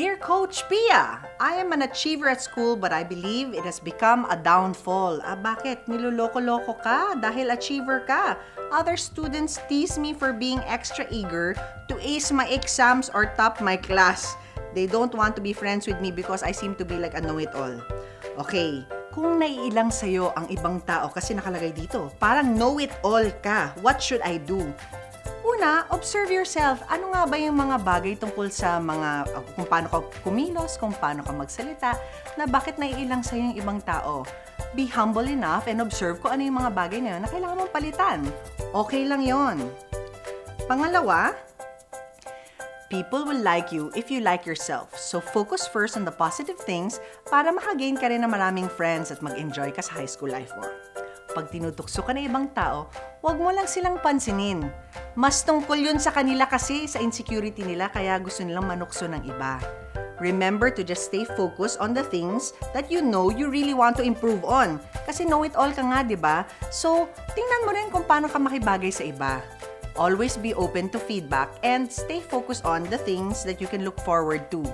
Dear Coach Pia, I am an achiever at school but I believe it has become a downfall. Bakit? Niloloko-loko ka dahil achiever ka. Other students tease me for being extra eager to ace my exams or top my class. They don't want to be friends with me because I seem to be like a know-it-all. Okay, kung naiilang sa'yo ang ibang tao kasi nakalagay dito, parang know-it-all ka, what should I do? Una, observe yourself. Ano nga ba yung mga bagay tungkol sa kung paano ka kumilos, kung paano ka magsalita, na bakit naiilang sa'yo yung ibang tao? Be humble enough and observe kung ano yung mga bagay na yun na kailangan mong palitan. Okay lang yon. Pangalawa, people will like you if you like yourself. So focus first on the positive things para makagain ka rin ng maraming friends at mag-enjoy ka sa high school life mo. Pag tinutukso ka ng ibang tao, huwag mo lang silang pansinin. Mas tungkol yun sa kanila kasi, sa insecurity nila, kaya gusto nilang manukso ng iba. Remember to just stay focused on the things that you know you really want to improve on. Kasi know-it-all ka nga, di ba? So, tingnan mo rin kung paano ka makibagay sa iba. Always be open to feedback and stay focused on the things that you can look forward to.